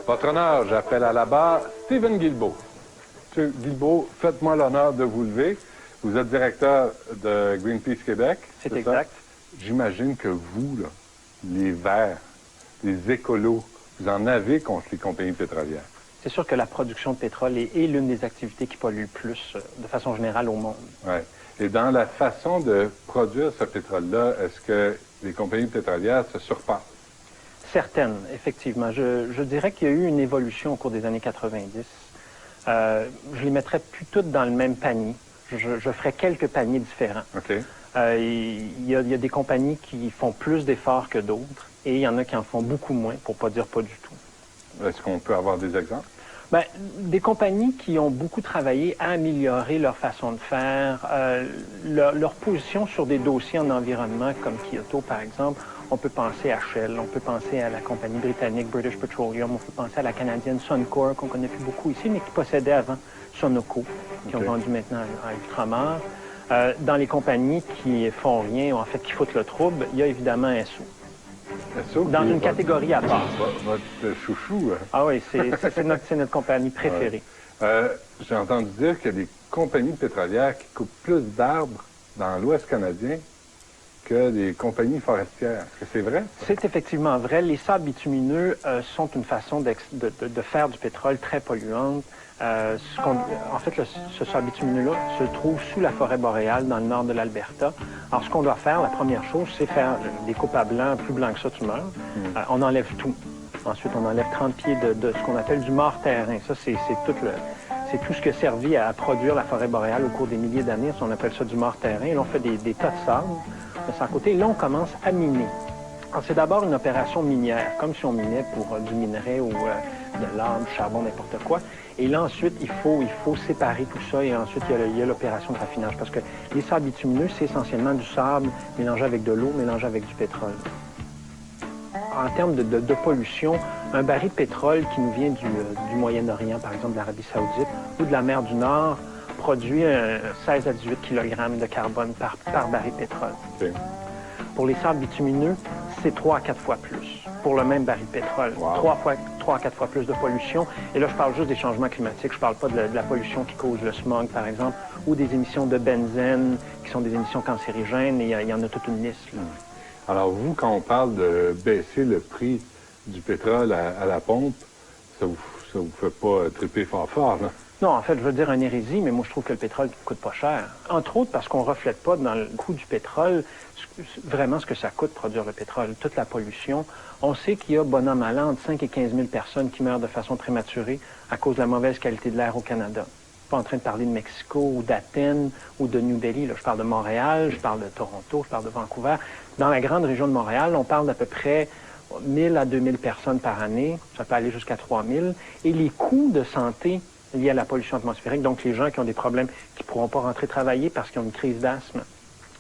Votre honneur, j'appelle à la barre Stephen Guilbeault. Monsieur Guilbeault, faites-moi l'honneur de vous lever. Vous êtes directeur de Greenpeace Québec. C'est exact. J'imagine que vous, là, les Verts, les écolos, vous en avez contre les compagnies pétrolières. C'est sûr que la production de pétrole est l'une des activités qui pollue le plus, de façon générale, au monde. Oui. Et dans la façon de produire ce pétrole-là, est-ce que les compagnies pétrolières se surpassent? Certaines, effectivement. Je dirais qu'il y a eu une évolution au cours des années 90. Je les mettrais plus toutes dans le même panier. Je ferais quelques paniers différents. OK. Il y a des compagnies qui font plus d'efforts que d'autres et il y en a qui en font beaucoup moins, pour pas dire pas du tout. Est-ce qu'on peut avoir des exemples? Bien, des compagnies qui ont beaucoup travaillé à améliorer leur façon de faire, leur position sur des dossiers en environnement comme Kyoto, par exemple. On peut penser à Shell, on peut penser à la compagnie britannique British Petroleum, on peut penser à la canadienne Suncor, qu'on connaît plus beaucoup ici, mais qui possédait avant Sonoco, qui ont vendu maintenant à Ultramar. Dans les compagnies qui font rien, ou en fait qui foutent le trouble, il y a évidemment Esso. Esso dans une catégorie à part. Votre chouchou. Ah oui, c'est notre compagnie préférée. Ouais. J'ai entendu dire que les compagnies pétrolières qui coupent plus d'arbres dans l'Ouest canadien que des compagnies forestières. Est-ce que c'est vrai? C'est effectivement vrai. Les sables bitumineux sont une façon de faire du pétrole très polluante. En fait, ce sable bitumineux-là se trouve sous la forêt boréale dans le nord de l'Alberta. Alors, ce qu'on doit faire, la première chose, c'est faire des coupes à blanc, plus blanc que ça, tu meurs. On enlève tout. Ensuite, on enlève 30 pieds de ce qu'on appelle du mort-terrain. Ça, c'est tout ce qui a servi à produire la forêt boréale au cours des milliers d'années. On appelle ça du mort-terrain. Là, on fait des tas de sable de son côté. Là, on commence à miner. Alors, c'est d'abord une opération minière, comme si on minait pour du minerai ou de l'or, du charbon, n'importe quoi. Et là, ensuite, il faut séparer tout ça et ensuite, il y a l'opération de raffinage. Parce que les sables bitumineux, c'est essentiellement du sable mélangé avec de l'eau, mélangé avec du pétrole. En termes de pollution, un baril de pétrole qui nous vient du Moyen-Orient, par exemple de l'Arabie Saoudite, ou de la mer du Nord, produit 16 à 18 kg de carbone par baril de pétrole. Okay. Pour les sables bitumineux, c'est 3 à 4 fois plus pour le même baril de pétrole. Wow. 3 à 4 fois plus de pollution. Et là, je parle juste des changements climatiques. Je parle pas de la pollution qui cause le smog, par exemple, ou des émissions de benzène, qui sont des émissions cancérigènes. Et il y en a toute une liste, là. Alors, vous, quand on parle de baisser le prix du pétrole à la pompe, ça vous fait pas triper fort, là? Non, en fait, je veux dire une hérésie, mais moi, je trouve que le pétrole ne coûte pas cher. Entre autres, parce qu'on ne reflète pas dans le coût du pétrole vraiment ce que ça coûte produire le pétrole, toute la pollution. On sait qu'il y a, bon an, mal an, entre 5 et 15 000 personnes qui meurent de façon prématurée à cause de la mauvaise qualité de l'air au Canada. Je suis pas en train de parler de Mexico ou d'Athènes ou de New Delhi. Là. Je parle de Montréal, je parle de Toronto, je parle de Vancouver. Dans la grande région de Montréal, on parle d'à peu près 1000 à 2000 personnes par année. Ça peut aller jusqu'à 3000. Et les coûts de santé liés à la pollution atmosphérique, donc les gens qui ont des problèmes, qui ne pourront pas rentrer travailler parce qu'ils ont une crise d'asthme,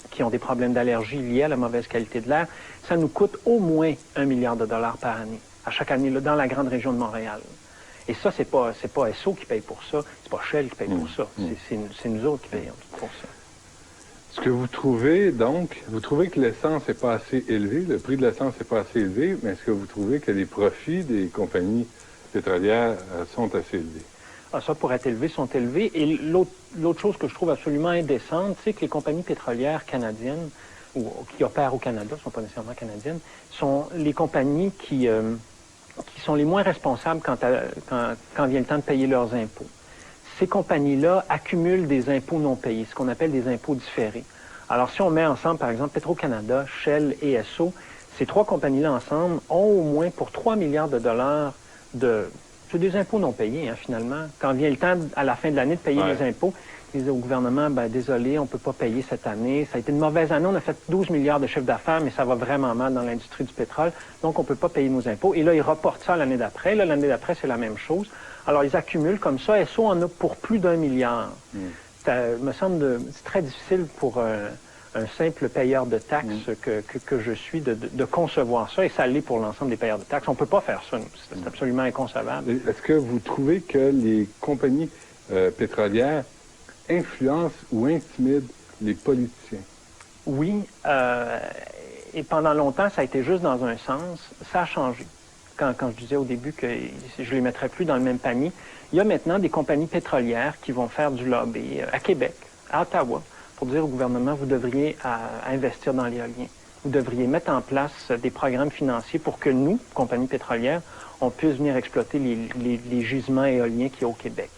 qui ont des problèmes d'allergie liés à la mauvaise qualité de l'air, ça nous coûte au moins $1 milliard par année, à chaque année, là, dans la grande région de Montréal. Et ça, c'est pas Esso qui paye pour ça, c'est pas Shell qui paye pour ça, c'est nous autres qui payons pour ça. Ce que vous trouvez, donc, vous trouvez que l'essence n'est pas assez élevée, le prix de l'essence n'est pas assez élevé, mais est-ce que vous trouvez que les profits des compagnies pétrolières sont assez élevés? Ah, ça, pour être élevé, sont élevés. Et l'autre chose que je trouve absolument indécente, c'est que les compagnies pétrolières canadiennes, ou qui opèrent au Canada, ne sont pas nécessairement canadiennes, sont les compagnies qui sont les moins responsables quand vient le temps de payer leurs impôts. Ces compagnies-là accumulent des impôts non payés, ce qu'on appelle des impôts différés. Alors, si on met ensemble, par exemple, Petro-Canada, Shell et Esso, ces trois compagnies-là ensemble ont au moins pour 3 milliards de dollars c'est des impôts non payés, hein, finalement. Quand vient le temps, à la fin de l'année, de payer les impôts, ils disent au gouvernement, désolé, on ne peut pas payer cette année. Ça a été une mauvaise année. On a fait 12 milliards de chiffre d'affaires, mais ça va vraiment mal dans l'industrie du pétrole. Donc, on ne peut pas payer nos impôts. Et là, ils reportent ça l'année d'après. Là, l'année d'après, c'est la même chose. Alors, ils accumulent comme ça. Esso en a pour plus d'1 milliard. Ça me semble c'est très difficile pour un simple payeur de taxes que je suis de concevoir ça, et ça l'est pour l'ensemble des payeurs de taxes. On ne peut pas faire ça, c'est absolument inconcevable. Est-ce que vous trouvez que les compagnies pétrolières influencent ou intimident les politiciens? Oui, Et pendant longtemps, ça a été juste dans un sens. Ça a changé. Quand je disais au début que je ne les mettrais plus dans le même panier, il y a maintenant des compagnies pétrolières qui vont faire du lobby à Québec, à Ottawa, pour dire au gouvernement, vous devriez investir dans l'éolien. Vous devriez mettre en place des programmes financiers pour que nous, compagnies pétrolières, on puisse venir exploiter les gisements éoliens qu'il y a au Québec.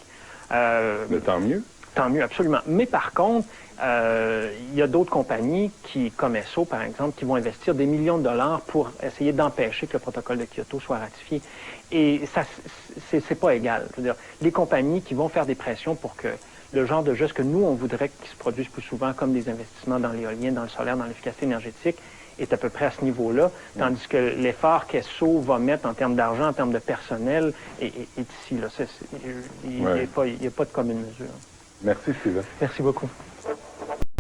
Mais tant mieux. Tant mieux, absolument. Mais par contre, il y a d'autres compagnies, comme Esso, par exemple, qui vont investir des millions de dollars pour essayer d'empêcher que le protocole de Kyoto soit ratifié. Et ça, c'est pas égal. Je veux dire, les compagnies qui vont faire des pressions pour que le genre de gestes que nous, on voudrait qu'ils se produisent plus souvent, comme des investissements dans l'éolien, dans le solaire, dans l'efficacité énergétique, est à peu près à ce niveau-là, tandis que l'effort qu'Esso va mettre en termes d'argent, en termes de personnel, est ici. Là. Il n'y a pas de commune mesure. Merci, Sylvain. Merci beaucoup.